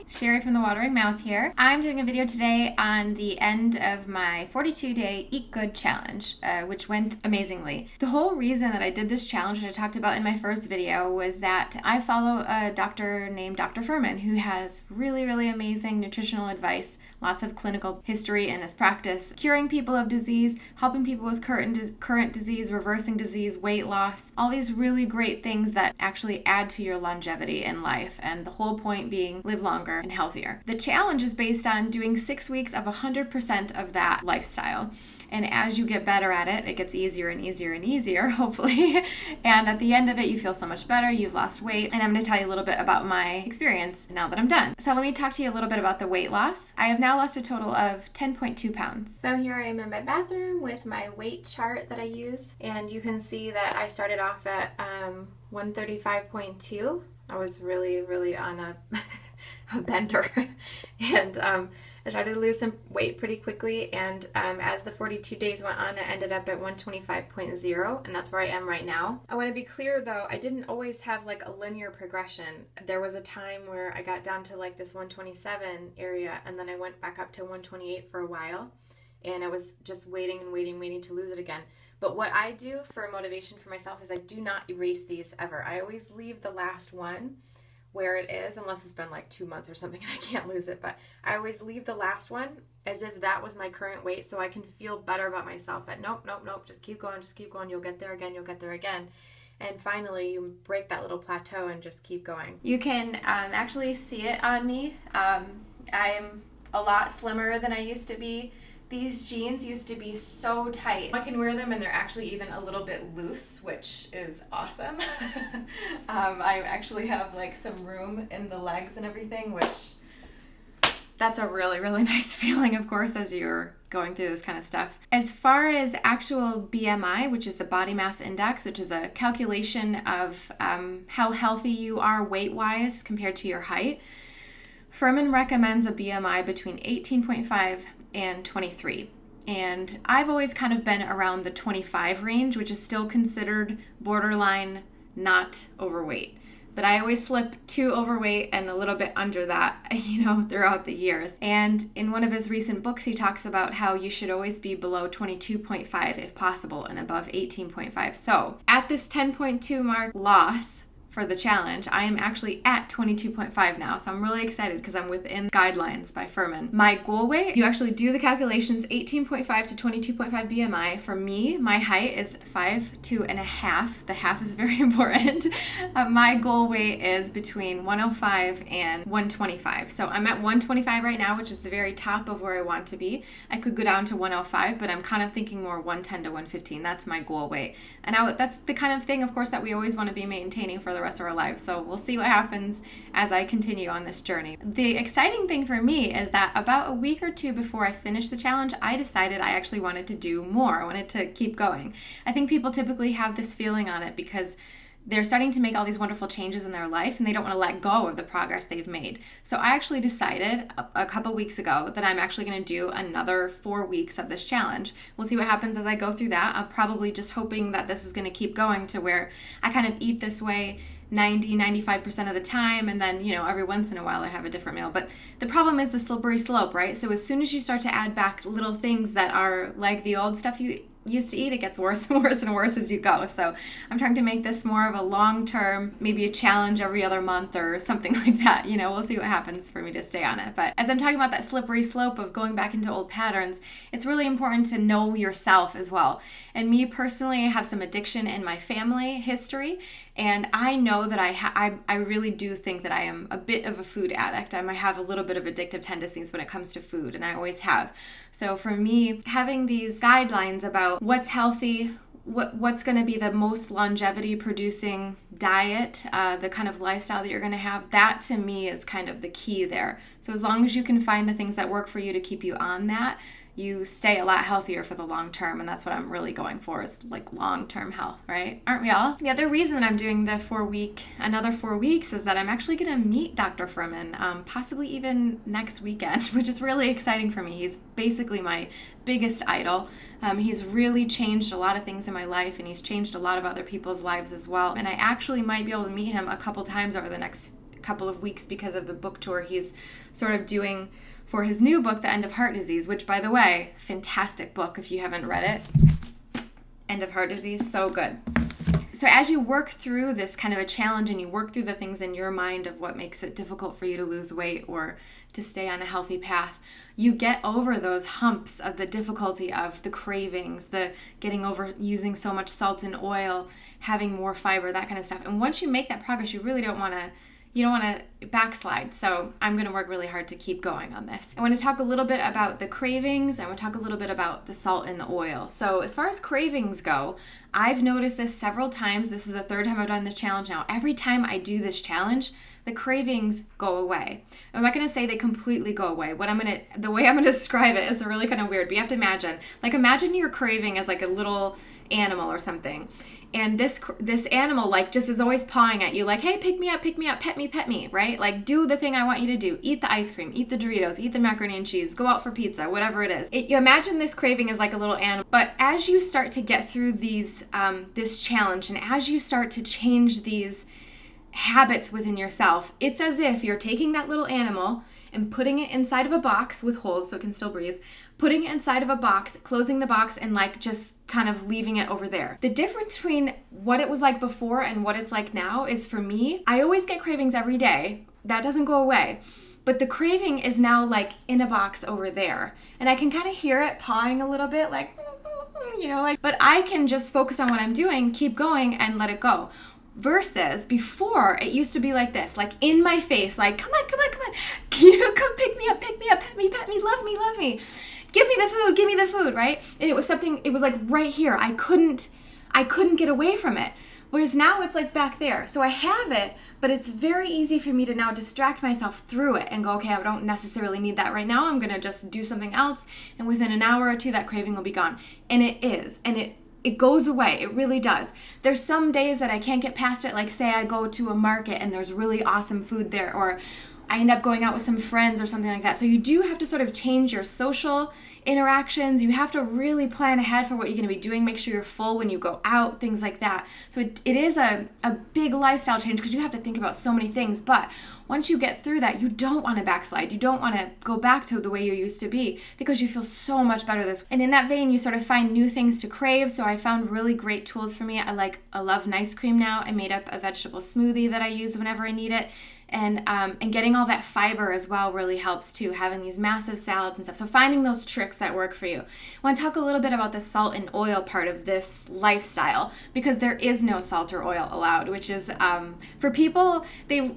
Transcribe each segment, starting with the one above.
Cheri from The Watering Mouth here. I'm doing a video today on the end of my 42-day Eat Good challenge, which went amazingly. The whole reason that I did this challenge, which I talked about in my first video, was that I follow a doctor named Dr. Furman who has really, really amazing nutritional advice, lots of clinical history in his practice, curing people of disease, helping people with current disease, reversing disease, weight loss, all these really great things that actually add to your longevity in life, and the whole point being live longer and healthier. The challenge is based on doing 6 weeks of 100% of that lifestyle. And as you get better at it, it gets easier and easier and easier, hopefully. And at the end of it, you feel so much better, you've lost weight. And I'm going to tell you a little bit about my experience now that I'm done. So let me talk to you a little bit about the weight loss. I have now lost a total of 10.2 pounds. So here I am in my bathroom with my weight chart that I use. And you can see that I started off at 135.2. I was really on a bender. And I tried to lose some weight pretty quickly, and as the 42 days went on, I ended up at 125.0, and that's where I am right now. I want to be clear though, I didn't always have like a linear progression. There was a time where I got down to like this 127 area, and then I went back up to 128 for a while, and I was just waiting to lose it again. But what I do for motivation for myself is I do not erase these ever. I always leave the last one where it is, unless it's been like 2 months or something and I can't lose it, but I always leave the last one as if that was my current weight, so I can feel better about myself that nope, just keep going, you'll get there again. And finally, you break that little plateau and just keep going. You can actually see it on me. I am a lot slimmer than I used to be. These jeans used to be so tight. I can wear them and they're actually even a little bit loose, which is awesome. I actually have like some room in the legs and everything, which that's a really nice feeling, of course, as you're going through this kind of stuff. As far as actual BMI, which is the body mass index, which is a calculation of how healthy you are weight-wise compared to your height, Furman recommends a BMI between 18.5 and 23. And I've always kind of been around the 25 range, which is still considered borderline not overweight. But I always slip to overweight and a little bit under that, throughout the years. And in one of his recent books, he talks about how you should always be below 22.5 if possible and above 18.5. So at this 10.2 mark loss for the challenge, I am actually at 22.5 now, so I'm really excited because I'm within guidelines by Furman. My goal weight, you actually do the calculations, 18.5 to 22.5 BMI. For me, my height is 5'2.5". The half is very important. My goal weight is between 105 and 125. So I'm at 125 right now, which is the very top of where I want to be. I could go down to 105, but I'm kind of thinking more 110 to 115. That's my goal weight. And that's the kind of thing, of course, that we always want to be maintaining for the rest of our lives. So we'll see what happens as I continue on this journey. The exciting thing for me is that about a week or two before I finished the challenge, I decided I actually wanted to do more. I wanted to keep going. I think people typically have this feeling on it because they're starting to make all these wonderful changes in their life and they don't want to let go of the progress they've made. So I actually decided a couple weeks ago that I'm actually going to do another 4 weeks of this challenge. We'll see what happens as I go through that. I'm probably just hoping that this is going to keep going to where I kind of eat this way 95% of the time, and then, every once in a while I have a different meal. But the problem is the slippery slope, right? So as soon as you start to add back little things that are like the old stuff you used to eat, it gets worse and worse and worse as you go. So I'm trying to make this more of a long-term, maybe a challenge every other month or something like that. We'll see what happens for me to stay on it. But as I'm talking about that slippery slope of going back into old patterns, it's really important to know yourself as well. And me personally, I have some addiction in my family history, and I know that I really do think that I am a bit of a food addict. I might have a little bit of addictive tendencies when it comes to food, and I always have. So for me, having these guidelines about what's healthy, what's going to be the most longevity producing diet, the kind of lifestyle that you're going to have, that to me is kind of the key there. So as long as you can find the things that work for you to keep you on that, you stay a lot healthier for the long term, and that's what I'm really going for, is like long-term health, right? Aren't we all? The other reason that I'm doing the another 4 weeks is that I'm actually going to meet Dr. Furman, possibly even next weekend, which is really exciting for me. He's basically my biggest idol. He's really changed a lot of things in my life, and he's changed a lot of other people's lives as well. And I actually might be able to meet him a couple times over the next couple of weeks because of the book tour he's sort of doing for his new book, The End of Heart Disease, which, by the way, fantastic book if you haven't read it. End of Heart Disease, so good. So as you work through this kind of a challenge and you work through the things in your mind of what makes it difficult for you to lose weight or to stay on a healthy path, you get over those humps of the difficulty of the cravings, the getting over using so much salt and oil, having more fiber, that kind of stuff. And once you make that progress, you really don't want to backslide. So I'm going to work really hard to keep going on this. I want to talk a little bit about the cravings. I want to talk a little bit about the salt and the oil. So as far as cravings go, I've noticed this several times. This is the third time I've done this challenge now. Every time I do this challenge, the cravings go away. I'm not going to say they completely go away. The way I'm going to describe it is really kind of weird, but you have to imagine your craving as like a little animal or something. And this animal like just is always pawing at you like, hey, pick me up, pet me, right? Like do the thing I want you to do. Eat the ice cream, eat the Doritos, eat the macaroni and cheese, go out for pizza, whatever it is. You imagine this craving as like a little animal. But as you start to get through these this challenge and as you start to change these habits within yourself, it's as if you're taking that little animal and putting it inside of a box with holes so it can still breathe, putting it inside of a box, closing the box, and like just kind of leaving it over there. The difference between what it was like before and what it's like now is, for me, I always get cravings every day. That doesn't go away. But the craving is now like in a box over there. And I can kind of hear it pawing a little bit like, but I can just focus on what I'm doing, keep going, and let it go. Versus before, it used to be like this, like in my face, like, come on, come pick me up, pet me, love me. Give me the food, right? And it was like right here. I couldn't get away from it. Whereas now it's like back there. So I have it, but it's very easy for me to now distract myself through it and go, okay, I don't necessarily need that right now. I'm going to just do something else. And within an hour or two, that craving will be gone. And it is. And it goes away. It really does. There's some days that I can't get past it. Like say I go to a market and there's really awesome food there, or I end up going out with some friends or something like that. So you do have to sort of change your social interactions. You have to really plan ahead for what you're going to be doing. Make sure you're full when you go out, things like that. So it is a big lifestyle change because you have to think about so many things. But once you get through that, you don't want to backslide. You don't want to go back to the way you used to be because you feel so much better this way. And in that vein, you sort of find new things to crave. So I found really great tools for me. I love nice cream now. I made up a vegetable smoothie that I use whenever I need it. And getting all that fiber as well really helps too, having these massive salads and stuff. So finding those tricks that work for you. I want to talk a little bit about the salt and oil part of this lifestyle because there is no salt or oil allowed, which is, for people,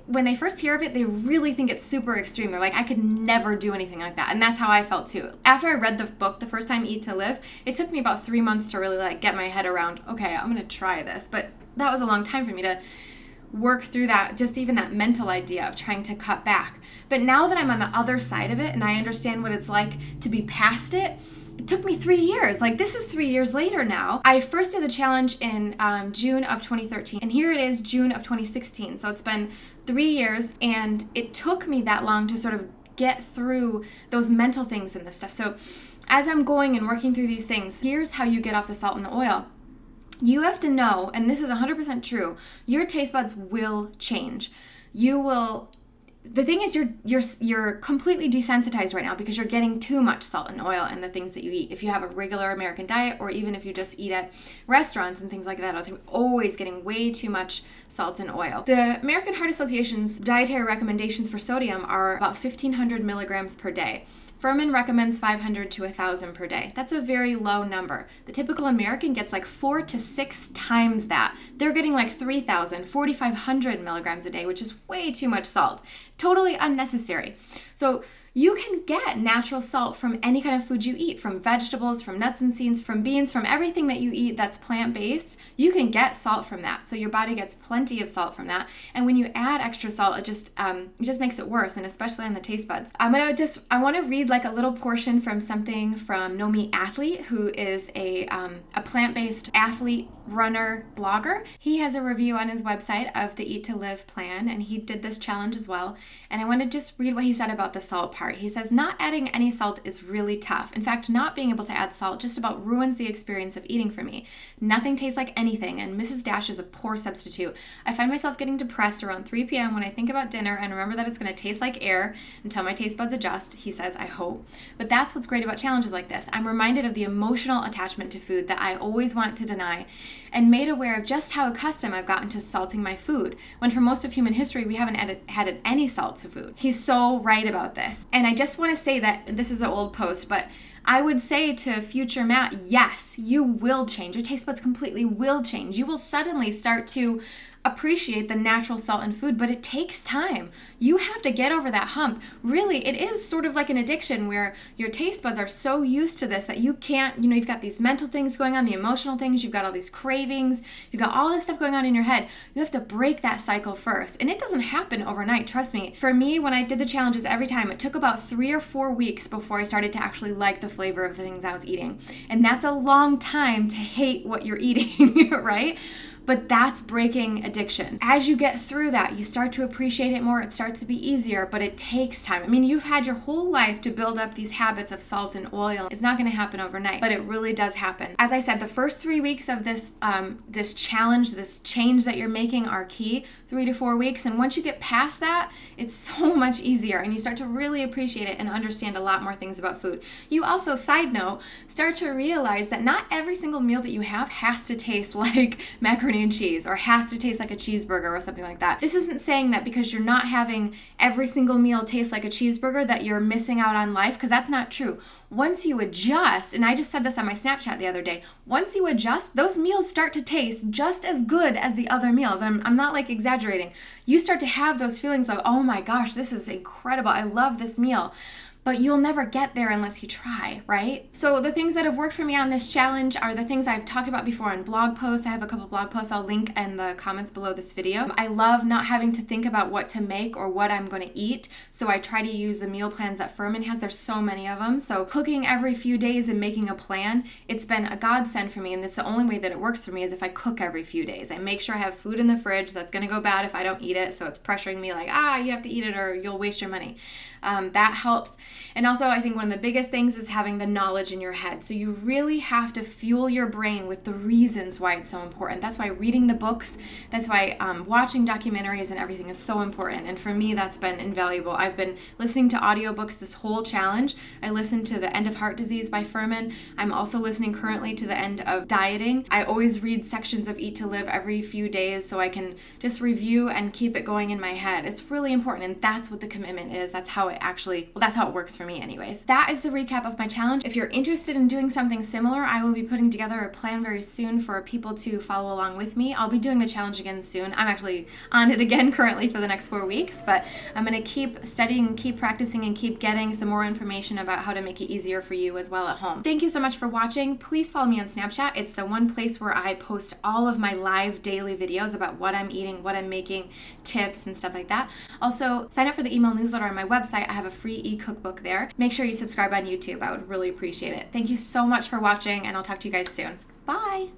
when they first hear of it, they really think it's super extreme. They're like, I could never do anything like that. And that's how I felt too. After I read the book the first time, Eat to Live, it took me about 3 months to really like get my head around, okay, I'm going to try this. But that was a long time for me to work through that, just even that mental idea of trying to cut back. But now that I'm on the other side of it and I understand what it's like to be past it, it took me 3 years. Like this is 3 years later now. I first did the challenge in June of 2013 and here it is June of 2016. So it's been 3 years and it took me that long to sort of get through those mental things and this stuff. So as I'm going and working through these things, here's how you get off the salt and the oil. You have to know, and this is 100% true, your taste buds will change. The thing is you're completely desensitized right now because you're getting too much salt and oil in the things that you eat. If you have a regular American diet or even if you just eat at restaurants and things like that, you're always getting way too much salt and oil. The American Heart Association's dietary recommendations for sodium are about 1,500 milligrams per day. Furman recommends 500 to 1,000 per day. That's a very low number. The typical American gets like 4 to 6 times that. They're getting like 3,000, 4,500 milligrams a day, which is way too much salt. Totally unnecessary. So you can get natural salt from any kind of food you eat, from vegetables, from nuts and seeds, from beans, from everything that you eat that's plant-based. You can get salt from that. So your body gets plenty of salt from that. And when you add extra salt, it just makes it worse, and especially on the taste buds. I want to read like a little portion from something from No Meat Athlete, who is a plant-based athlete, runner, blogger. He has a review on his website of the Eat to Live plan, and he did this challenge as well. And I want to just read what he said about the salt part. part. He says, not adding any salt is really tough. In fact, not being able to add salt just about ruins the experience of eating for me. Nothing tastes like anything, and Mrs. Dash is a poor substitute. I find myself getting depressed around 3 p.m. when I think about dinner and remember that it's going to taste like air until my taste buds adjust, he says, I hope. But that's what's great about challenges like this. I'm reminded of the emotional attachment to food that I always want to deny, and made aware of just how accustomed I've gotten to salting my food, when for most of human history, we haven't added any salt to food. He's so right about this. And I just want to say that this is an old post, but I would say to future Matt, yes, you will change. Your taste buds completely will change. You will suddenly start to appreciate the natural salt in food, but it takes time. You have to get over that hump. Really, it is sort of like an addiction where your taste buds are so used to this that you can't, you've got these mental things going on, the emotional things, you've got all these cravings, you've got all this stuff going on in your head. You have to break that cycle first. And it doesn't happen overnight, trust me. For me, when I did the challenges every time, it took about 3 or 4 weeks before I started to actually like the flavor of the things I was eating. And that's a long time to hate what you're eating, right? But that's breaking addiction. As you get through that, you start to appreciate it more. It starts to be easier, but it takes time. I mean, you've had your whole life to build up these habits of salt and oil. It's not going to happen overnight, but it really does happen. As I said, the first 3 weeks of this challenge, this change that you're making are key, 3 to 4 weeks. And once you get past that, it's so much easier and you start to really appreciate it and understand a lot more things about food. You also, side note, start to realize that not every single meal that you have has to taste like macaroni and cheese or has to taste like a cheeseburger or something like that. This isn't saying that because you're not having every single meal taste like a cheeseburger that you're missing out on life, because that's not true. Once you adjust, and I just said this on my Snapchat the other day, once you adjust, those meals start to taste just as good as the other meals. And I'm not like exaggerating. You start to have those feelings of, oh my gosh, this is incredible. I love this meal. But you'll never get there unless you try, right? So the things that have worked for me on this challenge are the things I've talked about before in blog posts. I have a couple blog posts I'll link in the comments below this video. I love not having to think about what to make or what I'm going to eat. So I try to use the meal plans that Furman has. There's so many of them. So cooking every few days and making a plan, it's been a godsend for me. And that's the only way that it works for me is if I cook every few days. I make sure I have food in the fridge that's going to go bad if I don't eat it. So it's pressuring me like, you have to eat it or you'll waste your money. That helps. And also, I think one of the biggest things is having the knowledge in your head. So you really have to fuel your brain with the reasons why it's so important. That's why reading the books, that's why watching documentaries and everything is so important. And for me, that's been invaluable. I've been listening to audiobooks this whole challenge. I listened to The End of Heart Disease by Furman. I'm also listening currently to The End of Dieting. I always read sections of Eat to Live every few days so I can just review and keep it going in my head. It's really important, and that's what the commitment is. That's how that's how it works for me anyways. That is the recap of my challenge. If you're interested in doing something similar, I will be putting together a plan very soon for people to follow along with me. I'll be doing the challenge again soon. I'm actually on it again currently for the next 4 weeks, but I'm going to keep studying, keep practicing, and keep getting some more information about how to make it easier for you as well at home. Thank you so much for watching. Please follow me on Snapchat. It's the one place where I post all of my live daily videos about what I'm eating, what I'm making, tips, and stuff like that. Also, sign up for the email newsletter on my website. I have a free e-cookbook there. Make sure you subscribe on YouTube. I would really appreciate it. Thank you so much for watching, and I'll talk to you guys soon. Bye!